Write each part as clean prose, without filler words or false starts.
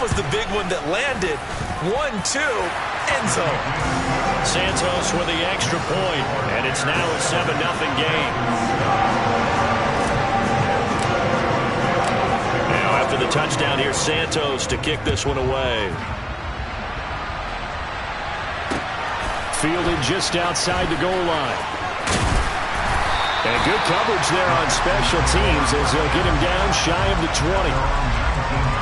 was the big one that landed. 1-2, end zone. Santos with the extra point, and it's now a 7-0 game. Now after the touchdown, here's Santos to kick this one away. Fielded just outside the goal line. And good coverage there on special teams as they'll get him down shy of the 20.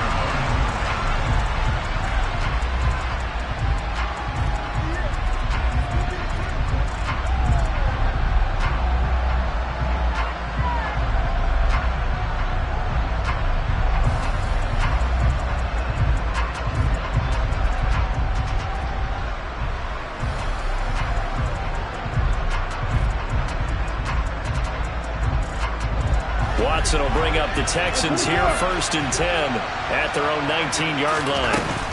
Watson will bring up the Texans here 1st and 10 at their own 19-yard line.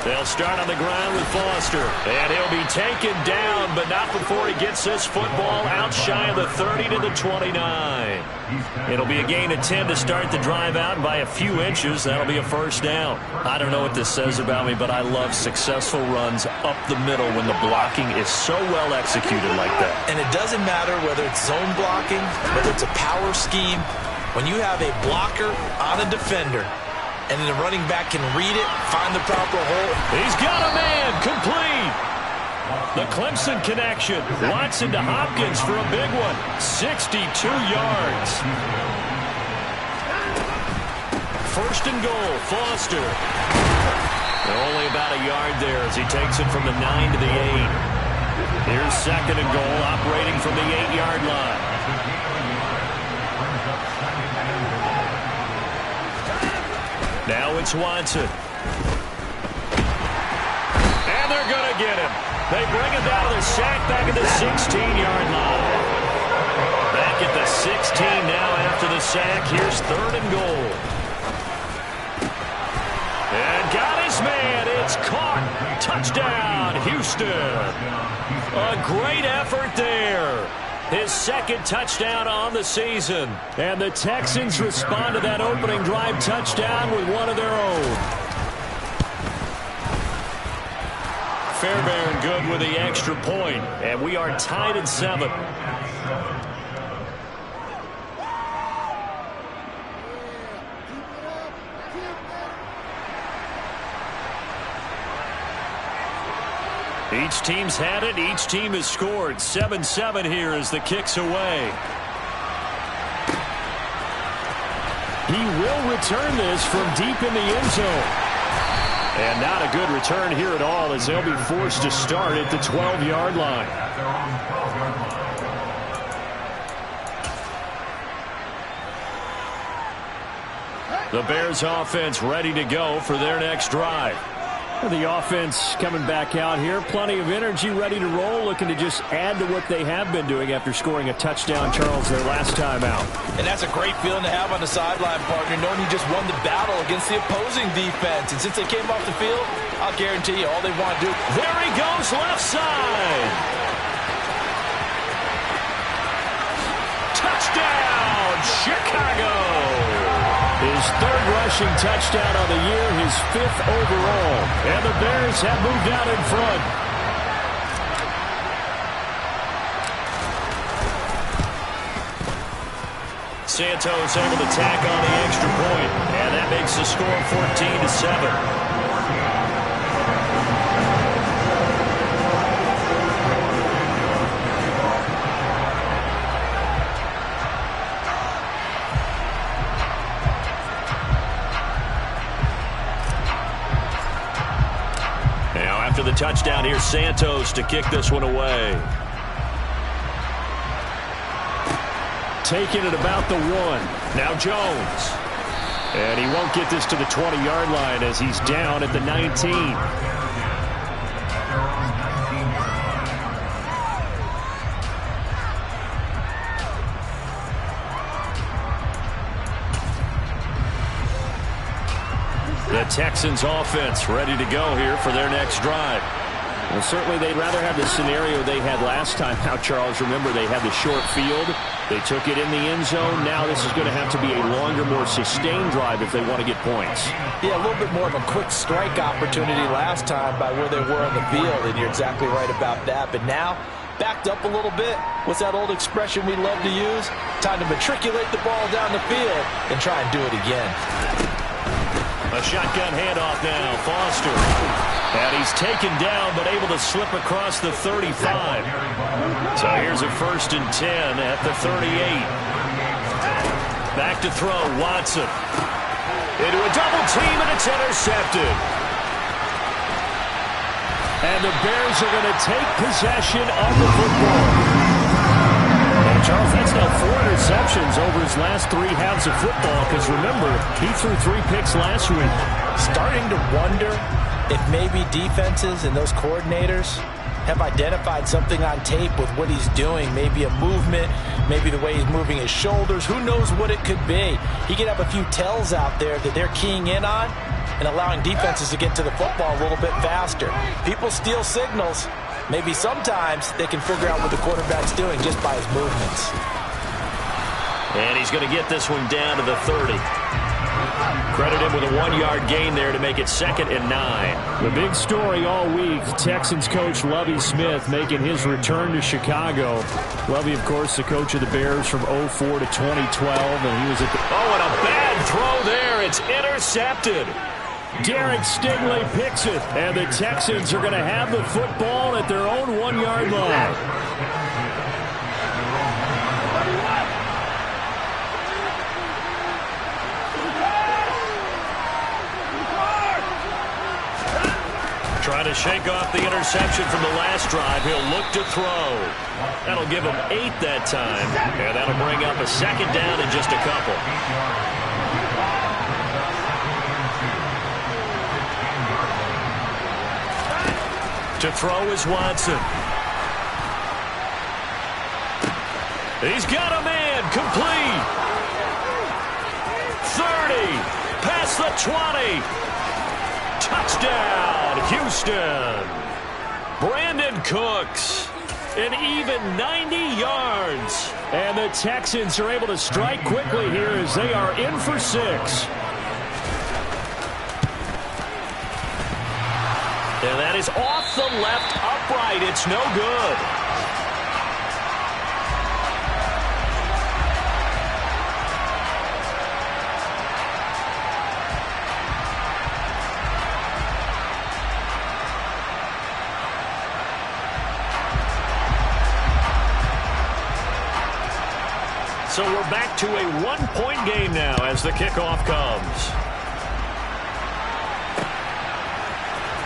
They'll start on the ground with Foster, and he'll be taken down, but not before he gets this football out shy of the 30 to the 29. It'll be a gain of 10 to start the drive out by a few inches. That'll be a first down. I don't know what this says about me, but I love successful runs up the middle when the blocking is so well executed like that. And it doesn't matter whether it's zone blocking, whether it's a power scheme. When you have a blocker on a defender, and then the running back can read it, find the proper hole. He's got a man, complete. The Clemson connection. Watson to Hopkins for a big one. 62 yards. 1st and goal, Foster. They're only about a yard there as he takes it from the 9 to the 8. Here's 2nd and goal, operating from the 8-yard line. Now it's Watson. And they're going to get him. They bring him down to the sack back at the 16-yard line. Back at the 16 now after the sack. Here's 3rd and goal. And got his man. It's caught. Touchdown, Houston. A great effort there. His 2nd touchdown on the season. And the Texans respond to that opening drive touchdown with one of their own. Fairbairn good with the extra point. And we are tied at 7. Each team's had it. Each team has scored. 7-7 here as the kick's away. He will return this from deep in the end zone. And not a good return here at all as they'll be forced to start at the 12-yard line. The Bears offense ready to go for their next drive. The offense coming back out here. Plenty of energy, ready to roll, looking to just add to what they have been doing after scoring a touchdown, Charles, their last time out. And that's a great feeling to have on the sideline, partner, knowing you just won the battle against the opposing defense. And since they came off the field, I'll guarantee you all they want to do. There he goes, left side. Touchdown, Chicago. His 3rd rushing touchdown of the year, his 5th overall. And the Bears have moved out in front. Santos able to tack on the extra point, and that makes the score 14-7. After the touchdown, here's Santos to kick this one away. Taking it about the 1. Now Jones. And he won't get this to the 20-yard line as he's down at the 19. The Texans offense ready to go here for their next drive. Well, certainly they'd rather have the scenario they had last time out, Charles. Remember, they had the short field. They took it in the end zone. Now this is going to have to be a longer, more sustained drive if they want to get points. Yeah, a little bit more of a quick strike opportunity last time by where they were on the field, and you're exactly right about that. But now, backed up a little bit. What's that old expression we love to use? Time to matriculate the ball down the field and try and do it again. A shotgun handoff now. Foster. And he's taken down, but able to slip across the 35. So here's a 1st and 10 at the 38. Back to throw. Watson. Into a double team, and it's intercepted. And the Bears are going to take possession of the football. Charles, that's now 4 interceptions over his last 3 halves of football, because remember, he threw 3 picks last week. Starting to wonder if maybe defenses and those coordinators have identified something on tape with what he's doing. Maybe a movement, maybe the way he's moving his shoulders. Who knows what it could be? He could have a few tells out there that they're keying in on and allowing defenses to get to the football a little bit faster. People steal signals. Maybe sometimes they can figure out what the quarterback's doing just by his movements. And he's going to get this one down to the 30. Credit him with a 1-yard gain there to make it 2nd and 9. The big story all week, Texans coach Lovie Smith making his return to Chicago. Lovie, of course, the coach of the Bears from 2004 to 2012, and he was at the... Oh, and a bad throw there. It's intercepted. Derek Stingley picks it, and the Texans are going to have the football at their own 1-yard line. Trying to shake off the interception from the last drive. He'll look to throw. That'll give him 8 that time, and that'll bring up a 2nd down in just a couple. To throw is Watson. He's got a man. Complete. 30. Past the 20. Touchdown, Houston. Brandon Cooks. An even 90 yards. And the Texans are able to strike quickly here as they are in for 6. And that is off the left upright. It's no good. So we're back to a 1-point game now as the kickoff comes.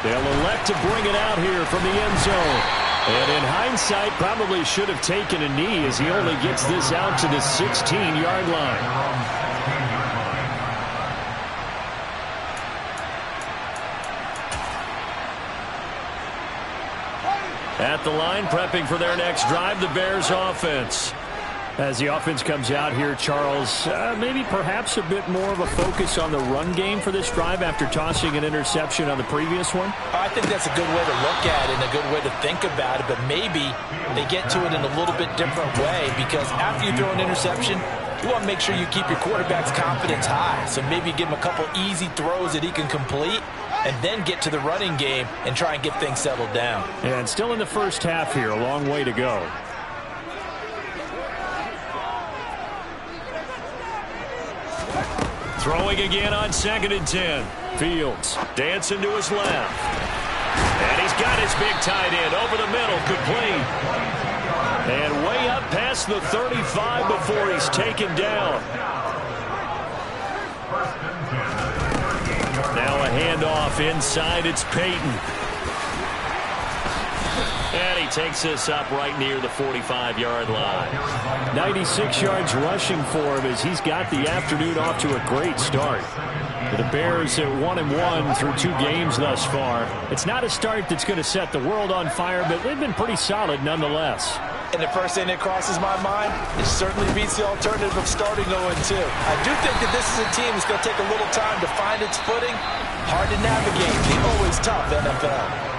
They'll elect to bring it out here from the end zone. And in hindsight, probably should have taken a knee as he only gets this out to the 16-yard line. At the line, prepping for their next drive, the Bears offense. As the offense comes out here, Charles, maybe perhaps a bit more of a focus on the run game for this drive after tossing an interception on the previous one? I think that's a good way to look at it and a good way to think about it, but maybe they get to it in a little bit different way, because after you throw an interception, you want to make sure you keep your quarterback's confidence high. So maybe give him a couple easy throws that he can complete and then get to the running game and try and get things settled down. And still in the first half here, a long way to go. Throwing again on 2nd and 10. Fields dancing to his left. And he's got his big tight end over the middle, complete. And way up past the 35 before he's taken down. Now a handoff inside, it's Peyton. And he takes this up right near the 45-yard line. 96 yards rushing for him as he's got the afternoon off to a great start. The Bears at 1-1 through 2 games thus far. It's not a start that's going to set the world on fire, but they've been pretty solid nonetheless. And the first thing that crosses my mind, it certainly beats the alternative of starting 0-2. I do think that this is a team that's going to take a little time to find its footing. Hard to navigate. The always tough NFL.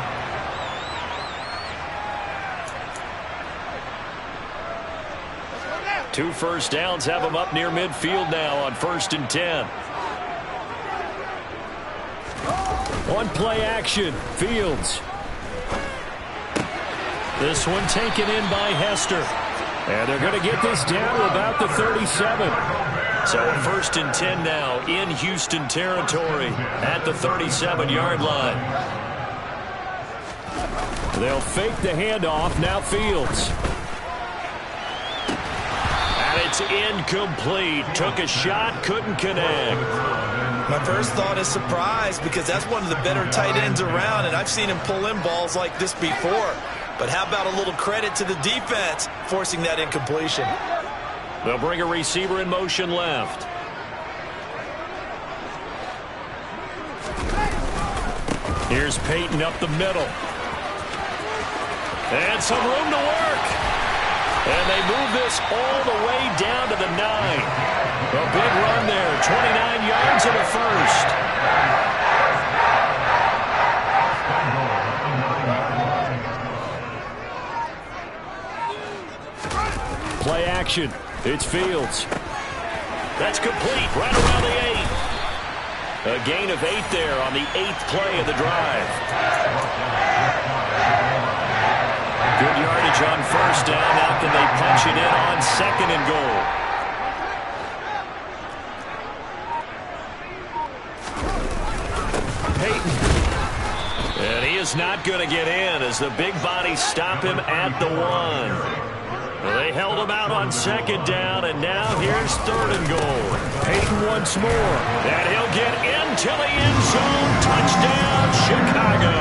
2 first downs have them up near midfield now on 1st and 10. On play action, Fields. This one taken in by Hester. And they're going to get this down to about the 37. So 1st and 10 now in Houston territory at the 37-yard line. They'll fake the handoff. Now Fields. And it's incomplete. Took a shot, couldn't connect. My first thought is surprise because that's one of the better tight ends around, and I've seen him pull in balls like this before. But how about a little credit to the defense forcing that incompletion? They'll bring a receiver in motion left. Here's Peyton up the middle. And some room to work. And they move this all the way down to the 9. A big run there, 29 yards in the first. Play action. It's Fields. That's complete right around the 8. A gain of 8 there on the 8th play of the drive. Good yardage on 1st down. Now can they punch it in on 2nd and goal? Peyton. And he is not going to get in as the big bodies stop him at the 1. They held him out on 2nd down, and now here's 3rd and goal. Peyton once more. And he'll get into the end zone. Touchdown, Chicago.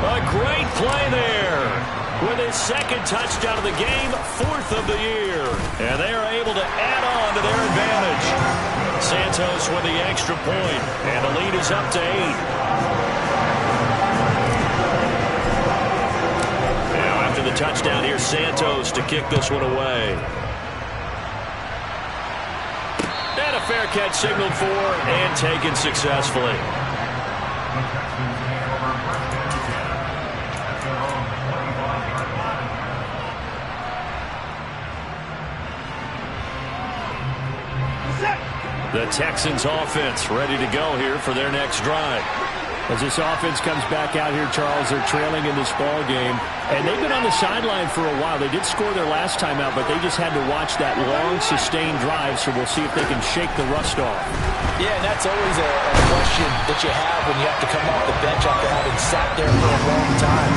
A great play there. With his 2nd touchdown of the game, 4th of the year. And they are able to add on to their advantage. Santos with the extra point, and the lead is up to 8. The touchdown here, Santos to kick this one away. And a fair catch signaled for and taken successfully. The Texans offense ready to go here for their next drive. As this offense comes back out here, Charles, they're trailing in this ball game. And they've been on the sideline for a while. They did score their last time out, but they just had to watch that long, sustained drive, so we'll see if they can shake the rust off. Yeah, and that's always a question that you have when you have to come off the bench after having sat there for a long time.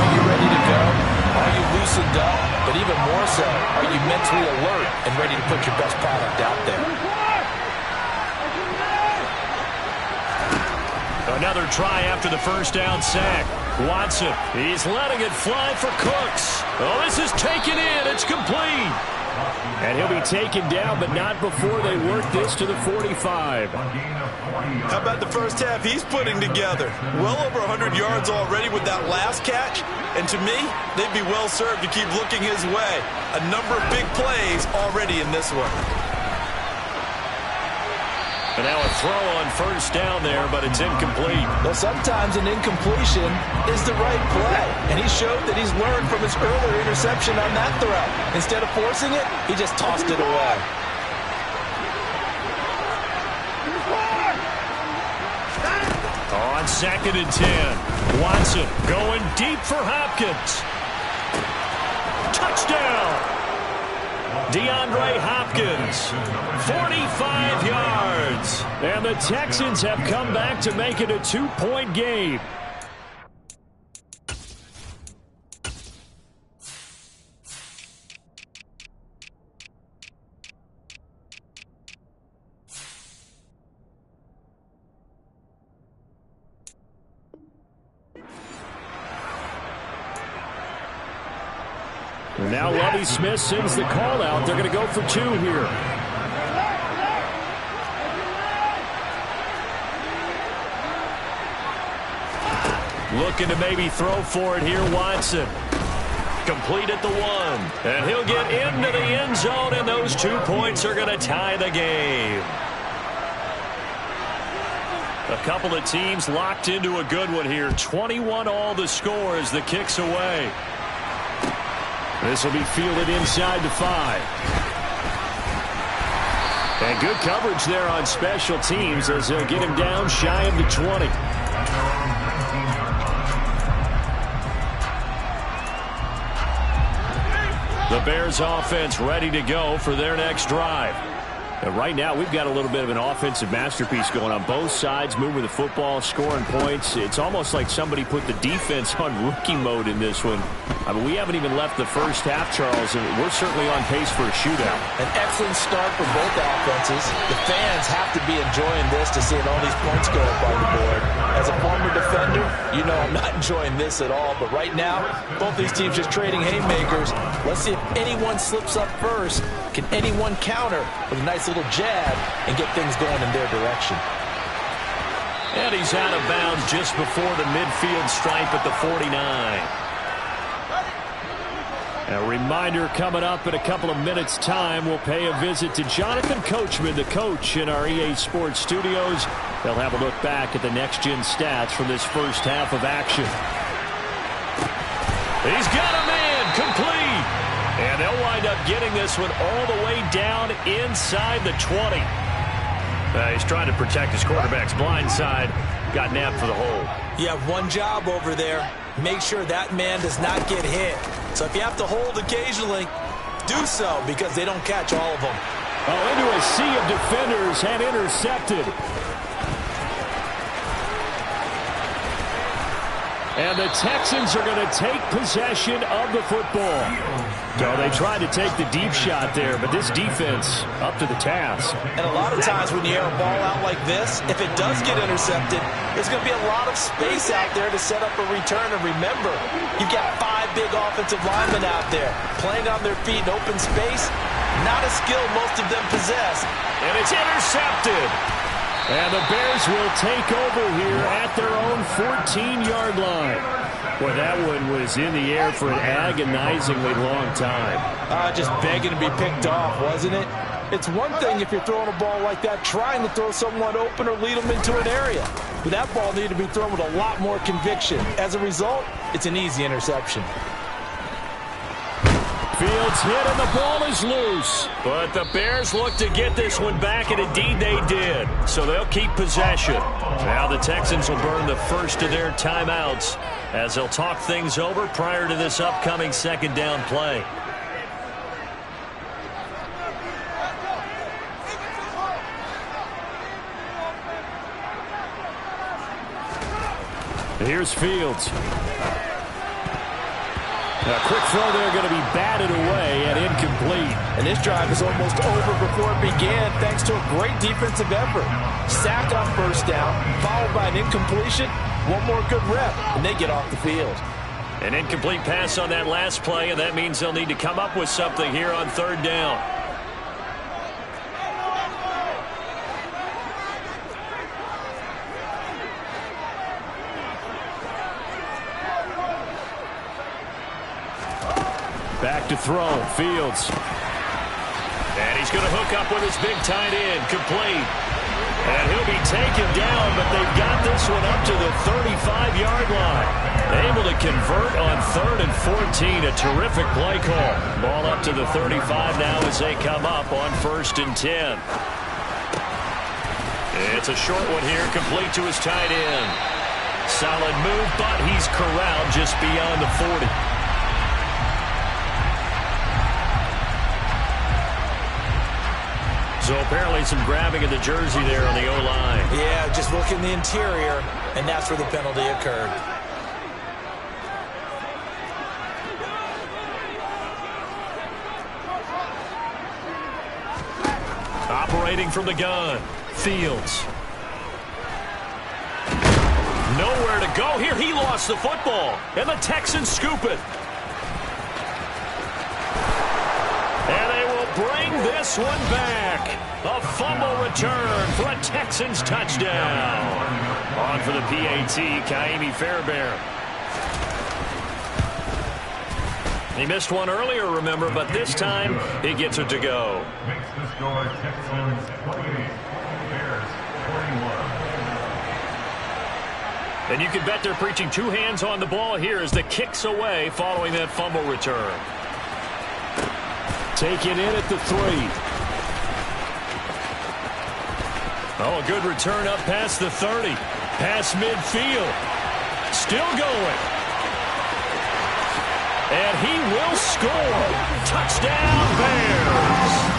Are you ready to go? Are you loosened up? But even more so, are you mentally alert and ready to put your best product out there? Another try after the 1st down sack. Watson, he's letting it fly for Cooks. Oh, this is taken in. It's complete. And he'll be taken down, but not before they work this to the 45. How about the first half he's putting together? Well over 100 yards already with that last catch. And to me, they'd be well served to keep looking his way. A number of big plays already in this one. And now a throw on 1st down there, but it's incomplete. Well, sometimes an incompletion is the right play. And he showed that he's learned from his earlier interception on that throw. Instead of forcing it, he just tossed it away. On 2nd and 10, Watson going deep for Hopkins. Touchdown! DeAndre Hopkins, 45 yards. And the Texans have come back to make it a 2-point game. Now Lovie Smith sends the call out. They're going to go for 2 here. Looking to maybe throw for it here, Watson. Complete at the 1. And he'll get into the end zone, and those 2 points are going to tie the game. A couple of teams locked into a good one here. 21 all the score as the kick's away. This will be fielded inside the 5. And good coverage there on special teams as they'll get him down shy of the 20. The Bears offense ready to go for their next drive. And right now, we've got a little bit of an offensive masterpiece going on both sides, moving the football, scoring points. It's almost like somebody put the defense on rookie mode in this one. I mean, we haven't even left the first half, Charles, and we're certainly on pace for a shootout. An excellent start for both offenses. The fans have to be enjoying this to seeing all these points go up on the board. As a former defender, you know I'm not enjoying this at all. But right now, both these teams just trading haymakers. Let's see if anyone slips up first. Can anyone counter with a nice little jab and get things going in their direction? And he's out of bounds just before the midfield stripe at the 49. A reminder coming up in a couple of minutes' time. We'll pay a visit to Jonathan Coachman, the coach in our EA Sports studios. They'll have a look back at the next-gen stats from this first half of action. He's got a man complete. And they'll wind up getting this one all the way down inside the 20. He's trying to protect his quarterback's blind side. Got nabbed for the hole. You have one job over there. Make sure that man does not get hit. So if you have to hold occasionally, do so because they don't catch all of them. Oh, into a sea of defenders and intercepted. And the Texans are going to take possession of the football. So they tried to take the deep shot there, but this defense up to the task. And a lot of times when you air a ball out like this, if it does get intercepted, there's going to be a lot of space out there to set up a return. And remember, you've got 5 big offensive linemen out there playing on their feet in open space. Not a skill most of them possess. And it's intercepted. And the Bears will take over here at their own 14-yard line. Well, that one was in the air for an agonizingly long time. Just begging to be picked off, wasn't it? It's one thing if you're throwing a ball like that, trying to throw someone open or lead them into an area. But that ball needed to be thrown with a lot more conviction. As a result, it's an easy interception. Fields hit and the ball is loose. But the Bears look to get this one back, and indeed they did. So they'll keep possession. Now the Texans will burn the first of their timeouts as they'll talk things over prior to this upcoming second down play. Here's Fields. A quick throw there going to be batted away and incomplete. And this drive is almost over before it began thanks to a great defensive effort. Sack on first down, followed by an incompletion. One more good rep, and they get off the field. An incomplete pass on that last play, and that means they'll need to come up with something here on third down. Back to throw, Fields. And he's going to hook up with his big tight end, complete. And he'll be taken down, but they've got this one up to the 35-yard line. Able to convert on 3rd and 14, a terrific play call. Ball up to the 35 now as they come up on 1st and 10. It's a short one here, complete to his tight end. Solid move, but he's corralled just beyond the 40. So apparently some grabbing of the jersey there on the O-line. Yeah, just look in the interior, and that's where the penalty occurred. Operating from the gun, Fields. Nowhere to go here. He lost the football, and the Texans scoop it. And they will bring this one back. A fumble return for a Texans touchdown. On for the PAT, Kaimi Fairbairn. He missed one earlier, remember, but this time he gets it to go. Makes the score Texans 28, Bears 41. And you can bet they're preaching 2 hands on the ball here as the kick's away following that fumble return. Taken in at the 3. Oh, a good return up past the 30. Past midfield. Still going. And he will score. Touchdown, Bears.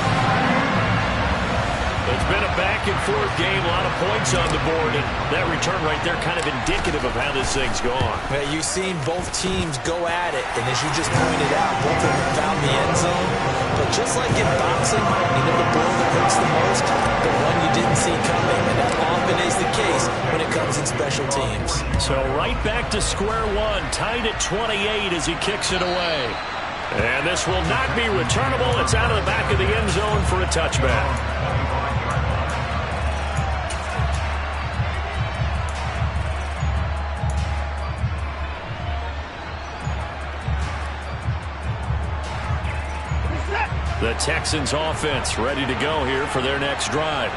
It's been a back-and-forth game, a lot of points on the board, and that return right there kind of indicative of how this thing's gone. Well, you've seen both teams go at it, and as you just pointed out, both of them found the end zone. But just like in boxing, the blow that hurts the most, the one you didn't see coming, and that often is the case when it comes in special teams. So right back to square one, tied at 28 as he kicks it away. And this will not be returnable. It's out of the back of the end zone for a touchback. The Texans offense ready to go here for their next drive.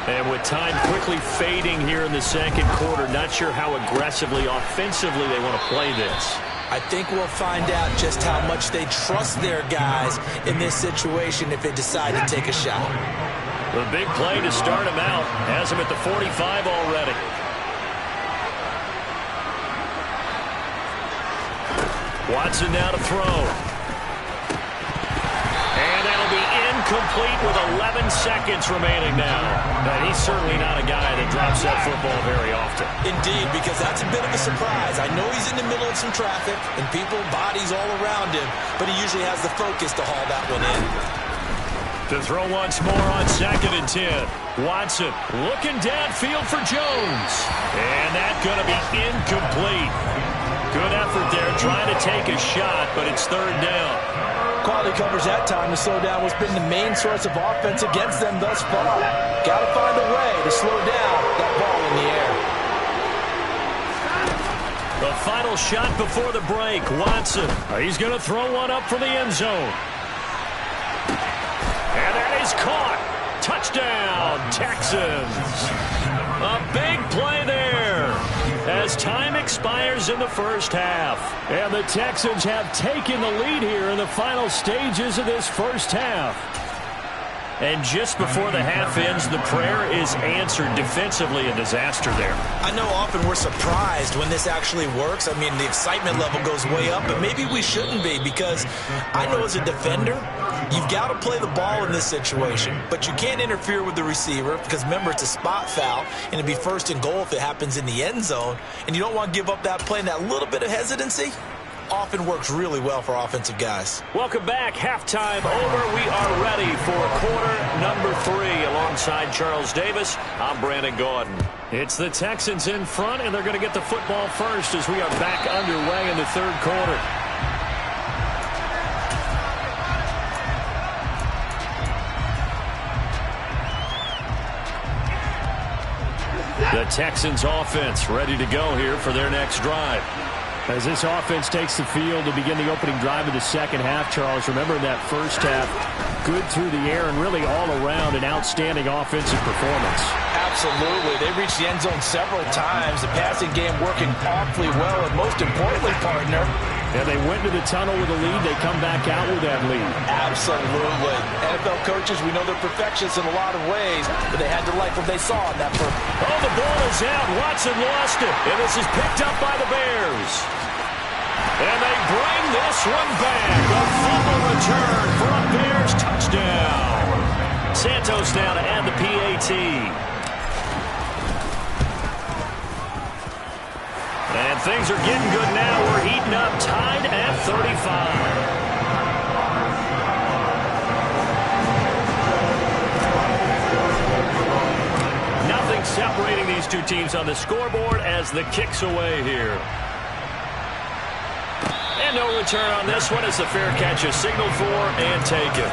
And with time quickly fading here in the second quarter, not sure how aggressively, offensively they want to play this. I think we'll find out just how much they trust their guys in this situation if they decide to take a shot. The big play to start him out has him at the 45 already. Watson now to throw. Complete with 11 seconds remaining now. And he's certainly not a guy that drops that football very often. Indeed, because that's a bit of a surprise. I know he's in the middle of some traffic and people, bodies all around him, but he usually has the focus to haul that one in. To throw once more on 2nd and 10. Watson looking downfield for Jones. And that's going to be incomplete. Good effort there trying to take a shot, but it's 3rd down. Quality covers that time to slow down what's been the main source of offense against them thus far. Got to find a way to slow down that ball in the air. The final shot before the break. Watson. He's going to throw one up for the end zone. And that is caught. Touchdown, Texans. A big play there as time expires in the first half. And the Texans have taken the lead here in the final stages of this first half. And just before the half ends, the prayer is answered. Defensively, a disaster there. I know often we're surprised when this actually works. I mean, the excitement level goes way up, but maybe we shouldn't be, because I know as a defender, you've got to play the ball in this situation, but you can't interfere with the receiver because, remember, it's a spot foul, and it'd be 1st and goal if it happens in the end zone, and you don't want to give up that play, and that little bit of hesitancy often works really well for offensive guys. Welcome back. Halftime over. We are ready for quarter number 3. Alongside Charles Davis, I'm Brandon Gordon. It's the Texans in front, and they're going to get the football first as we are back underway in the 3rd quarter. The Texans offense ready to go here for their next drive. As this offense takes the field to begin the opening drive of the second half, Charles, remember in that first half, good through the air and really all around an outstanding offensive performance. Absolutely. They reached the end zone several times. The passing game working awfully well, and most importantly, partner, and they went to the tunnel with a lead. They come back out with that lead. Absolutely. NFL coaches, we know they're perfectionists in a lot of ways, but they had to like what they saw in that first. Oh, the ball is out. Watson lost it, and this is picked up by the Bears. And they bring this one back. A fumble return for a Bears touchdown. Santos now to add the PAT. And things are getting good now. We're heating up, tied at 35. Nothing separating these two teams on the scoreboard as the kick's away here. And no return on this one as the fair catch is signaled for and taken.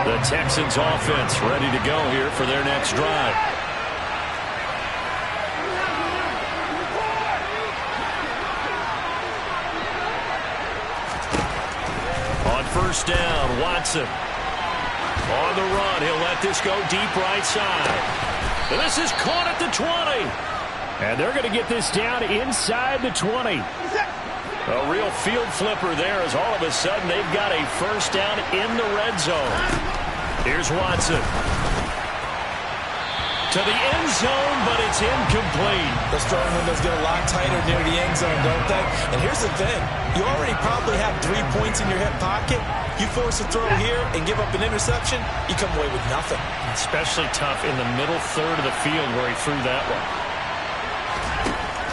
The Texans offense ready to go here for their next drive. On 1st down, Watson. On the run, he'll let this go deep right side. And this is caught at the 20. And they're going to get this down inside the 20. A real field flipper there as all of a sudden they've got a first down in the red zone. Here's Watson. To the end zone, but it's incomplete. The throwing windows get a lot tighter near the end zone, don't they? And here's the thing. You already probably have 3 points in your hip pocket. You force a throw here and give up an interception, you come away with nothing. Especially tough in the middle third of the field where he threw that one.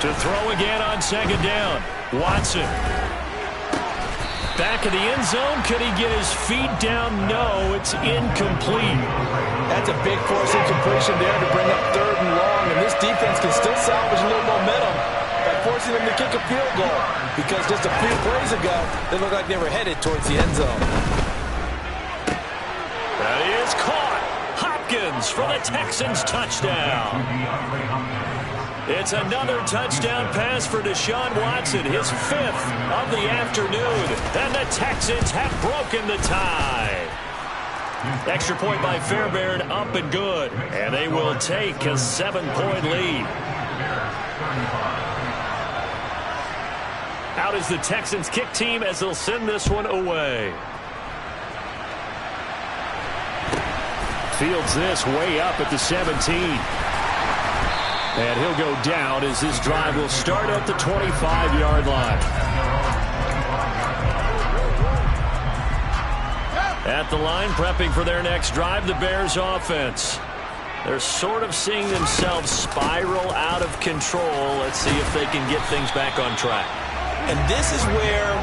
To throw again on second down. Watson. Back of the end zone. Could he get his feet down? No, it's incomplete. That's a big force incompletion there to bring up third and long, and this defense can still salvage a little momentum by forcing them to kick a field goal, because just a few plays ago, they looked like they were headed towards the end zone. That is caught. Hopkins for the Texans touchdown. It's another touchdown pass for Deshaun Watson, his 5th of the afternoon, and the Texans have broken the tie. Extra point by Fairbairn, up and good. And they will take a 7-point lead. Out is the Texans kick team as they'll send this one away. Fields this way up at the 17. And he'll go down as this drive will start at the 25-yard line. At the line, prepping for their next drive, the Bears offense. They're sort of seeing themselves spiral out of control. Let's see if they can get things back on track. And this is where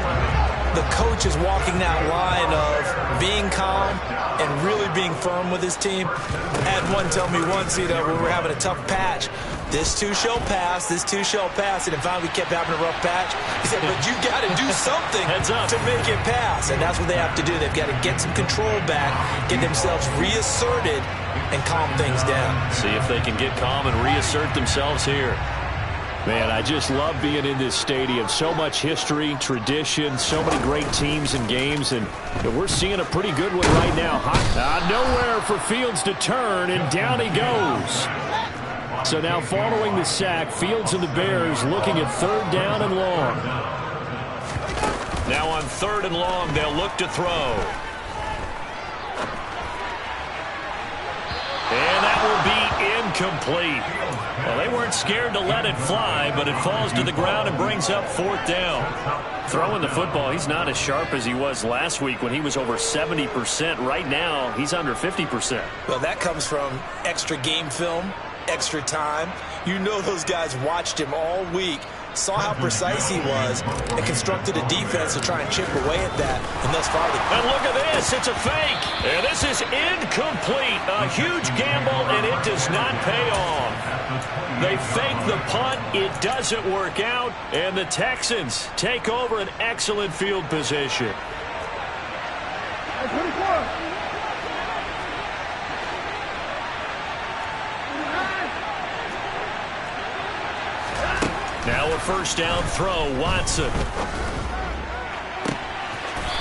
the coach is walking that line of being calm and really being firm with his team. I had one tell me once, when we were having a tough patch, this too shall pass, this too shall pass, and finally we kept having a rough patch. He said, but you got to do something to make it pass, and that's what they have to do. They've got to get some control back, get themselves reasserted, and calm things down. See if they can get calm and reassert themselves here. Man, I just love being in this stadium. So much history, tradition, so many great teams and games, and we're seeing a pretty good one right now. Nowhere for Fields to turn, and down he goes. So now following the sack, Fields and the Bears looking at third down and long. Now on third and long, they'll look to throw. And that will be incomplete. Well, they weren't scared to let it fly, but it falls to the ground and brings up fourth down. Throwing the football, he's not as sharp as he was last week when he was over 70%. Right now, he's under 50%. Well, that comes from extra game film, extra time. You know those guys watched him all week, saw how precise he was, and constructed a defense to try and chip away at that. And thus far, and look at this. It's a fake. And this is incomplete. A huge gamble, and it does not pay off. They fake the punt. It doesn't work out. And the Texans take over an excellent field position. Now a first down throw, Watson.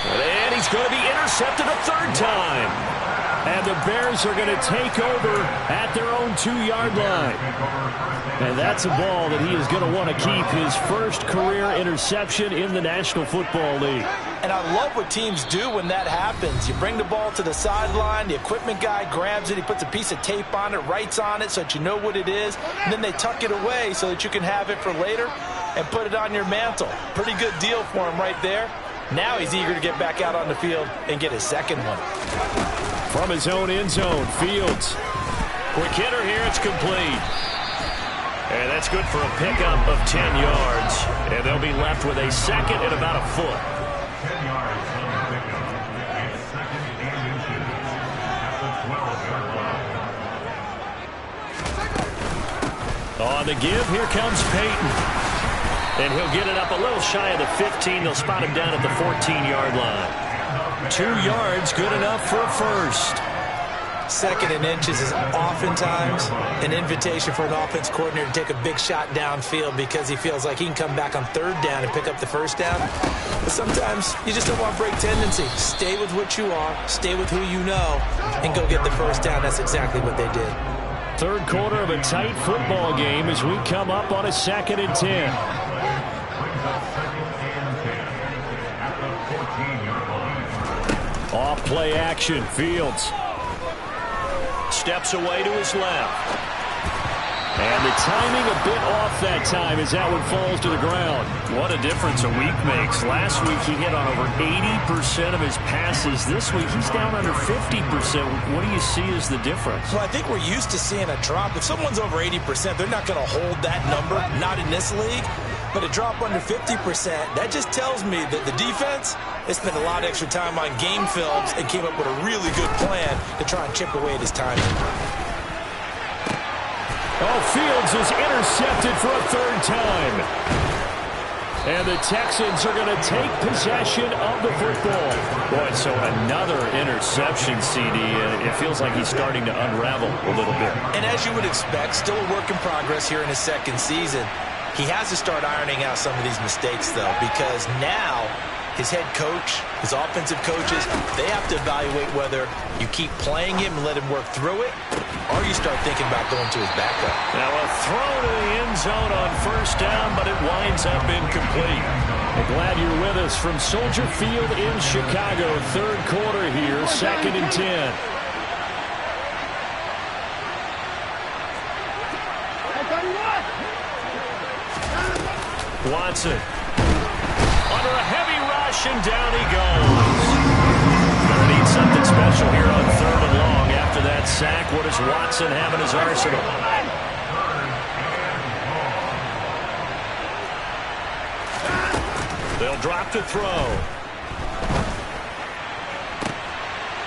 And he's going to be intercepted a third time. And the Bears are going to take over at their own 2-yard line. And that's a ball that he is going to want to keep, his first career interception in the National Football League. And I love what teams do when that happens. You bring the ball to the sideline, the equipment guy grabs it, he puts a piece of tape on it, writes on it so that you know what it is, and then they tuck it away so that you can have it for later and put it on your mantle. Pretty good deal for him right there. Now he's eager to get back out on the field and get his second one. From his own end zone, Fields. Quick hitter here, it's complete. And that's good for a pickup of 10 yards. And they'll be left with a second and about a foot. 10 yards on the pickup. Second and inches at the 12-yard line. On the give, here comes Peyton. And he'll get it up a little shy of the 15. They'll spot him down at the 14-yard line. 2 yards, good enough for a first. Second and inches is oftentimes an invitation for an offense coordinator to take a big shot downfield because he feels like he can come back on third down and pick up the first down. But sometimes you just don't want break tendency. Stay with what you are, stay with who you know, and go get the first down. That's exactly what they did. Third quarter of a tight football game as we come up on a 2nd and 10. play action. Fields steps away to his left. And the timing a bit off that time as that one falls to the ground. What a difference a week makes. Last week he hit on over 80% of his passes. This week he's down under 50%. What do you see as the difference? Well, I think we're used to seeing a drop. If someone's over 80%, they're not going to hold that number, not in this league. But a drop under 50%, that just tells me that the defense has spent a lot of extra time on game films and came up with a really good plan to try and chip away at his timing. Oh, Fields is intercepted for a third time. And the Texans are going to take possession of the football. Boy, so another interception, CD, and it feels like he's starting to unravel a little bit. And as you would expect, still a work in progress here in his second season. He has to start ironing out some of these mistakes, though, because now his head coach, his offensive coaches, they have to evaluate whether you keep playing him and let him work through it, or you start thinking about going to his backup. Now a throw to the end zone on first down, but it winds up incomplete. I'm glad you're with us from Soldier Field in Chicago. Third quarter here, 2nd and 10. Watson under a heavy rush, and down he goes. Gonna need something special here on 3rd and long. After that sack, what does Watson have in his arsenal? They'll drop to throw.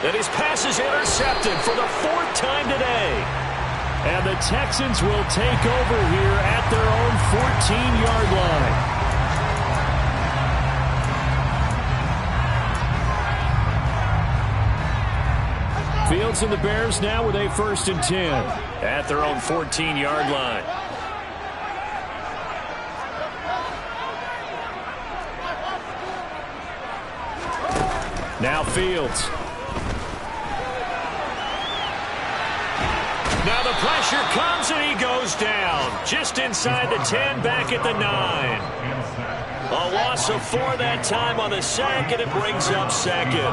And his pass is intercepted for the 4th time today. And the Texans will take over here at their own 14-yard line. Fields and the Bears now with a 1st and 10 at their own 14-yard line. Now Fields. Now the pressure comes and he goes down. Just inside the 10, back at the 9. A loss of 4 that time on the sack, and it brings up 2nd.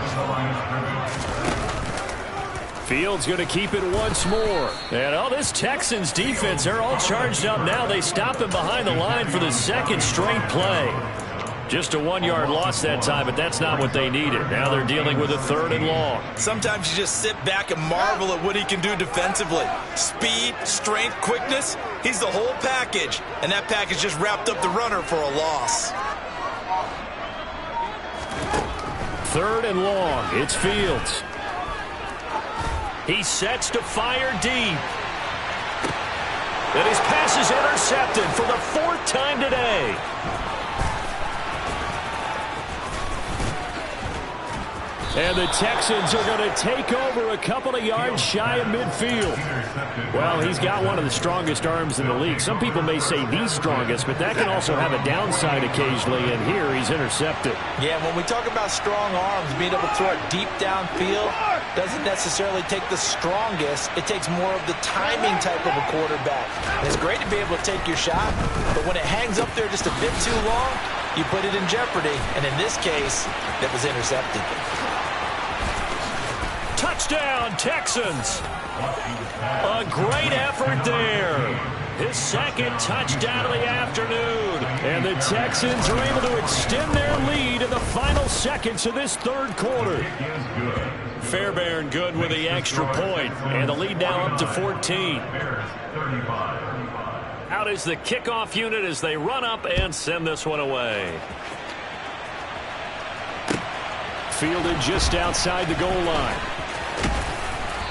Fields going to keep it once more. And this Texans defense, they're all charged up now. They stop him behind the line for the 2nd straight play. Just a 1-yard loss that time, but that's not what they needed. Now they're dealing with a 3rd and long. Sometimes you just sit back and marvel at what he can do defensively. Speed, strength, quickness, he's the whole package. And that package just wrapped up the runner for a loss. 3rd and long, it's Fields. He sets to fire deep. And his pass is intercepted for the 4th time today. And the Texans are going to take over a couple of yards shy of midfield. Well, he's got one of the strongest arms in the league. Some people may say the strongest, but that can also have a downside occasionally, and here he's intercepted. Yeah, when we talk about strong arms, being able to throw it deep downfield doesn't necessarily take the strongest. It takes more of the timing type of a quarterback. And it's great to be able to take your shot, but when it hangs up there just a bit too long, you put it in jeopardy. And in this case, that was intercepted. Touchdown, Texans. A great effort there. His 2nd touchdown of the afternoon. And the Texans are able to extend their lead in the final seconds of this 3rd quarter. Fairbairn good with the extra point. And the lead now up to 14. Out is the kickoff unit as they run up and send this one away. Fielded just outside the goal line.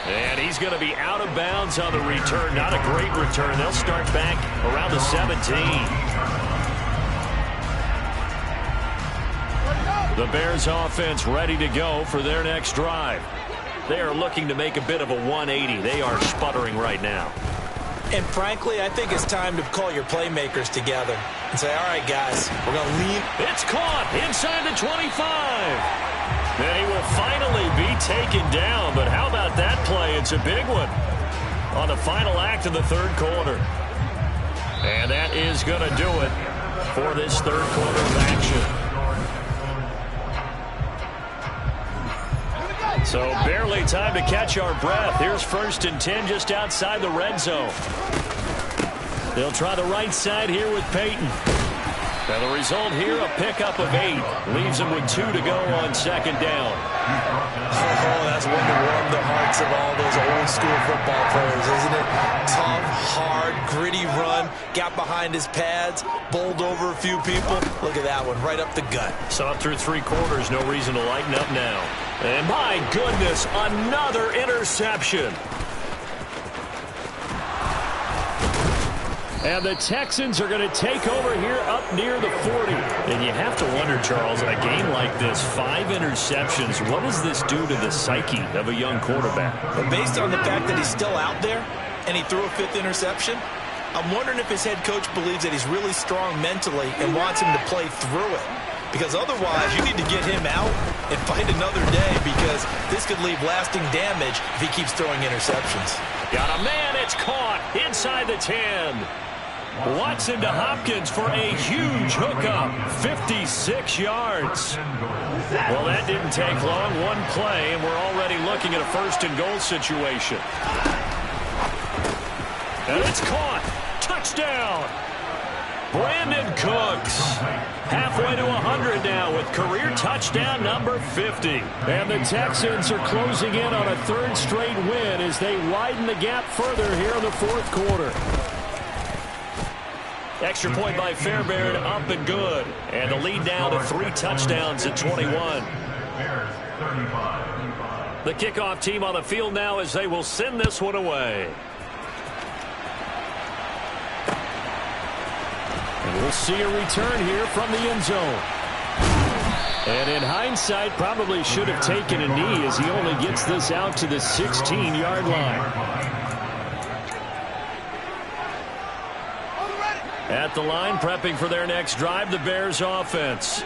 And he's going to be out of bounds on the return. Not a great return. They'll start back around the 17. The Bears offense ready to go for their next drive. They are looking to make a bit of a 180. They are sputtering right now. And frankly, I think it's time to call your playmakers together and say, all right, guys, we're going to lean. It's caught inside the 25. And he will finally be taken down. But how about that play? It's a big one on the final act of the 3rd quarter. And that is going to do it for this 3rd quarter of action. So barely time to catch our breath. Here's 1st and 10 just outside the red zone. They'll try the right side here with Peyton. Now the result here, a pickup of 8. Leaves them with 2 to go on 2nd down. Oh, that's one to warm the hearts of all those old school football players, isn't it? Tough, hard, gritty run. Got behind his pads, bowled over a few people. Look at that one, right up the gut. Saw it through 3 quarters. No reason to lighten up now. And my goodness, another interception. And the Texans are going to take over here up near the 40. And you have to wonder, Charles, a game like this, 5 interceptions, what does this do to the psyche of a young quarterback? But based on the fact that he's still out there and he threw a 5th interception, I'm wondering if his head coach believes that he's really strong mentally and wants him to play through it. Because otherwise, you need to get him out and fight another day, because this could leave lasting damage if he keeps throwing interceptions. Got a man, it's caught inside the 10. Watson to Hopkins for a huge hookup, 56 yards. Well, that didn't take long, one play, and we're already looking at a 1st and goal situation. And it's caught, touchdown. Brandon Cooks, halfway to 100 now with career touchdown number 50. And the Texans are closing in on a 3rd straight win as they widen the gap further here in the 4th quarter. Extra point by Fairbairn, up and good. And the lead down to 3 touchdowns at 21. The kickoff team on the field now as they will send this one away. And we'll see a return here from the end zone. And in hindsight, probably should have taken a knee as he only gets this out to the 16-yard line. At the line, prepping for their next drive, the Bears offense.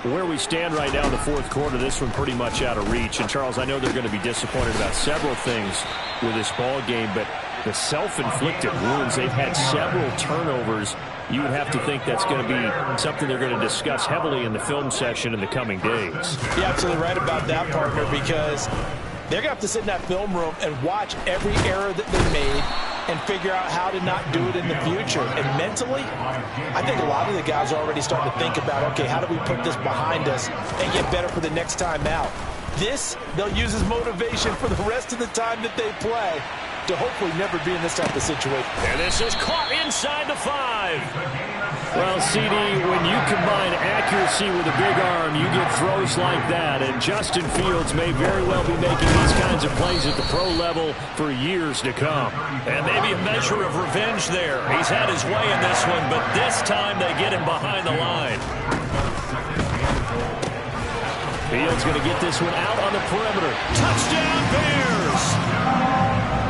Where we stand right now in the 4th quarter, this one pretty much out of reach. And, Charles, I know they're going to be disappointed about several things with this ball game, but the self-inflicted wounds, they've had several turnovers. You would have to think that's going to be something they're going to discuss heavily in the film session in the coming days. You're absolutely right about that, partner, because they're going to have to sit in that film room and watch every error that they made and figure out how to not do it in the future. And mentally, I think a lot of the guys are already starting to think about, okay, how do we put this behind us and get better for the next time out? This, they'll use as motivation for the rest of the time that they play to hopefully never be in this type of situation. And this is caught inside the 5. Well, CD, when you combine accuracy with a big arm, you get throws like that. And Justin Fields may very well be making these kinds of plays at the pro level for years to come. And maybe a measure of revenge there. He's had his way in this one, but this time they get him behind the line. Fields going to get this one out on the perimeter. Touchdown, Bears!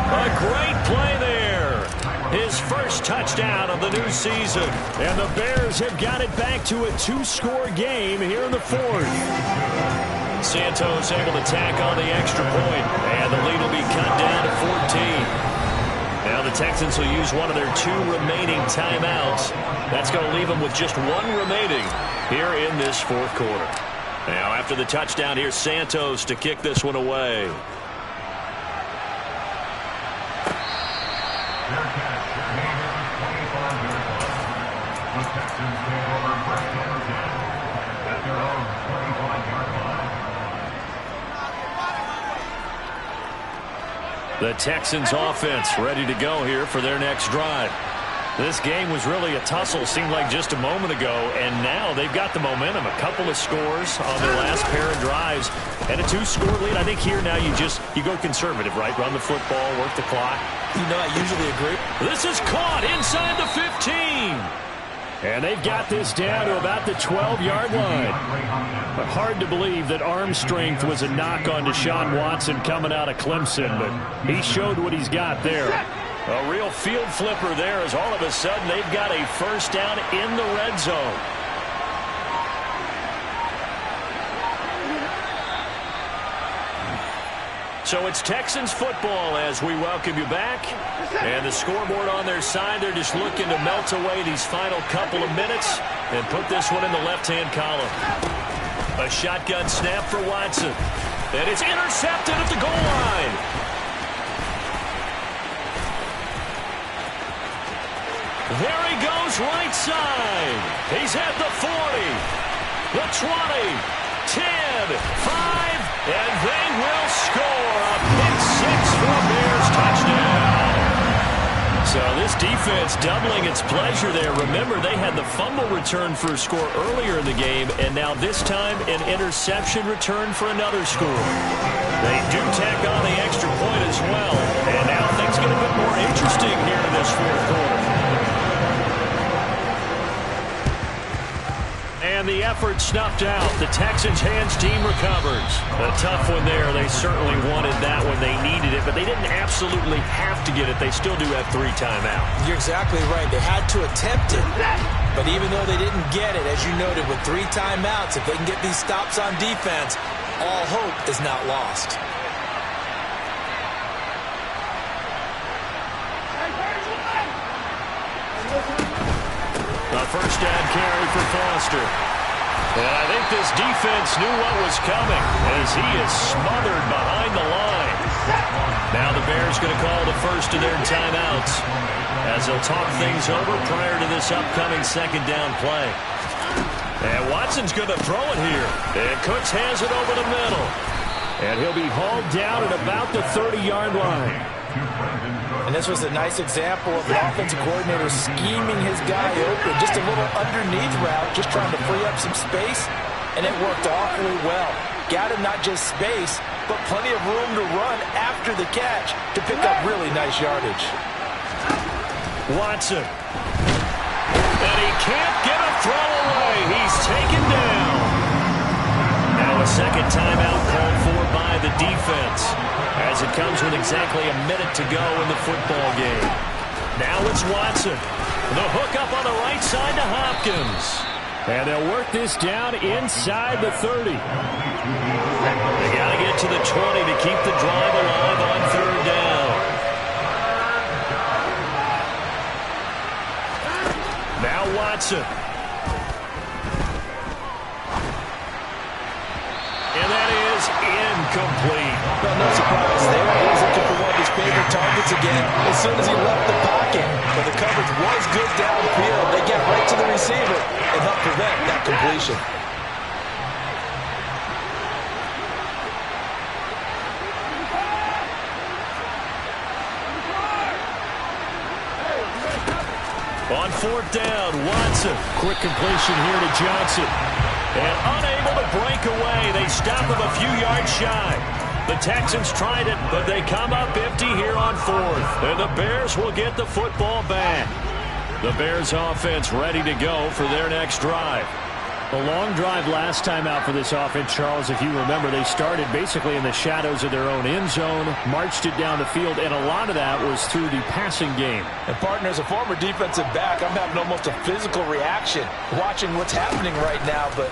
A great play there. His first touchdown of the new season. And the Bears have got it back to a 2-score game here in the 4th. Santos able to tack on the extra point. And the lead will be cut down to 14. Now the Texans will use one of their 2 remaining timeouts. That's going to leave them with just 1 remaining here in this 4th quarter. Now after the touchdown, here's Santos to kick this one away. The Texans offense ready to go here for their next drive. This game was really a tussle, seemed like just a moment ago, and now they've got the momentum. A couple of scores on their last pair of drives and a 2-score lead. I think here now you go conservative, right? Run the football, work the clock. You know, I usually agree. This is caught inside the 15. And they've got this down to about the 12-yard line. But hard to believe that arm strength was a knock on Deshaun Watson coming out of Clemson, but he showed what he's got there. A real field flipper there as all of a sudden they've got a first down in the red zone. So it's Texans football as we welcome you back. And the scoreboard on their side, they're just looking to melt away these final couple of minutes and put this one in the left-hand column. A shotgun snap for Watson. And it's intercepted at the goal line. There he goes right side. He's at the 40, the 20, 10, 5, and they will score a pick six for a Bears touchdown. So this defense doubling its pleasure there. Remember, they had the fumble return for a score earlier in the game, and now this time an interception return for another score. They do tack on the extra point as well, and now things get a bit more interesting here in this fourth quarter. And the effort snuffed out. The Texans' hands team recovers. A tough one there. They certainly wanted that when they needed it, but they didn't absolutely have to get it. They still do have 3 timeouts. You're exactly right. They had to attempt it. But even though they didn't get it, as you noted, with 3 timeouts, if they can get these stops on defense, all hope is not lost. The first down carry for Foster. And I think this defense knew what was coming as he is smothered behind the line. Now the Bears going to call the first of their timeouts as they'll talk things over prior to this upcoming second down play. And Watson's going to throw it here. And Cooks has it over the middle. And he'll be hauled down at about the 30-yard line. And this was a nice example of an offensive coordinator scheming his guy open. Just a little underneath route, just trying to free up some space, and it worked awfully well. Got him not just space, but plenty of room to run after the catch to pick up really nice yardage. Watson. And he can't get a throw away. He's taken down. Now a second timeout called for by the defense, as it comes with exactly a minute to go in the football game. Now it's Watson. The hook up on the right side to Hopkins. And they'll work this down inside the 30. They got to get to the 20 to keep the drive alive on third down. Now Watson. And that is incomplete. Well, no surprise there. He was looking for one of his favorite targets again as soon as he left the pocket. But the coverage was good downfield. They get right to the receiver and help prevent that completion. On fourth down, Watson. Quick completion here to Johnson. And unable to break away. They stop him a few yards shy. The Texans tried it, but they come up empty here on fourth. And the Bears will get the football back. The Bears offense ready to go for their next drive. A long drive last time out for this offense, Charles. If you remember, they started basically in the shadows of their own end zone, marched it down the field, and a lot of that was through the passing game. And, partner, as a former defensive back, I'm having almost a physical reaction watching what's happening right now. But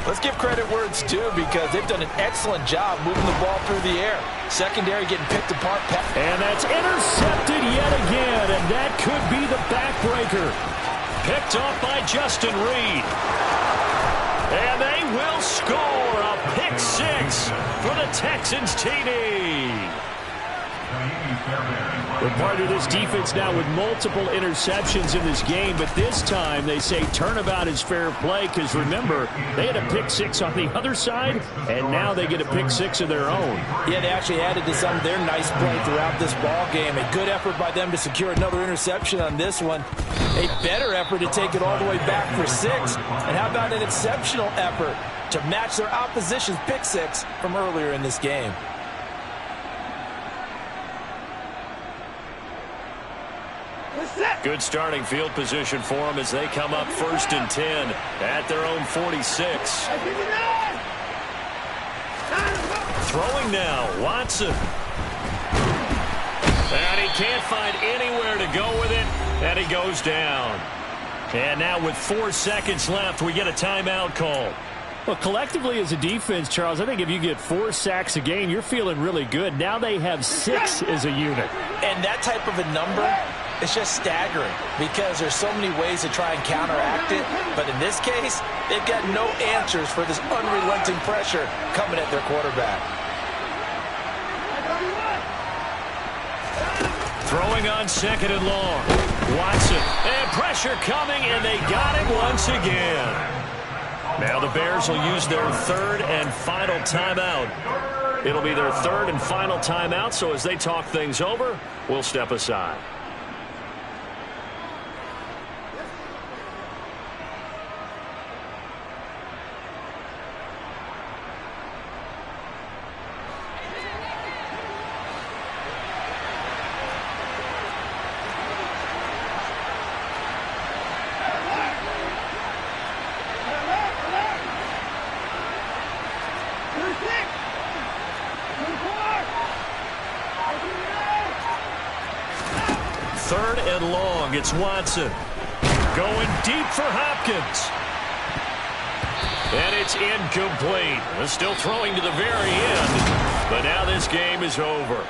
let's give credit where it's due, because they've done an excellent job moving the ball through the air. Secondary getting picked apart. And that's intercepted yet again, and that could be the backbreaker. Picked off by Justin Reed. And they will score a pick six for the Texans TD. We're part of this defense now with multiple interceptions in this game, but this time they say turnabout is fair play, because remember, they had a pick six on the other side, and now they get a pick six of their own. Yeah, they actually added to some of their nice play throughout this ball game. A good effort by them to secure another interception on this one. A better effort to take it all the way back for six. And how about an exceptional effort to match their opposition's pick six from earlier in this game? Good starting field position for them as they come up 1st and 10 at their own 46. Throwing now, Watson. And he can't find anywhere to go with it, and he goes down. And now with 4 seconds left, we get a timeout call. Well, collectively as a defense, Charles, I think if you get 4 sacks a game, you're feeling really good. Now they have 6 as a unit. And that type of a number, it's just staggering, because there's so many ways to try and counteract it. But in this case, they've got no answers for this unrelenting pressure coming at their quarterback. Throwing on second and long. Watson. And pressure coming, and they got him once again. Now the Bears will use their third and final timeout. It'll be their third and final timeout, so as they talk things over, we'll step aside. Third and long. It's Watson. Going deep for Hopkins. And it's incomplete. Still throwing to the very end. But now this game is over.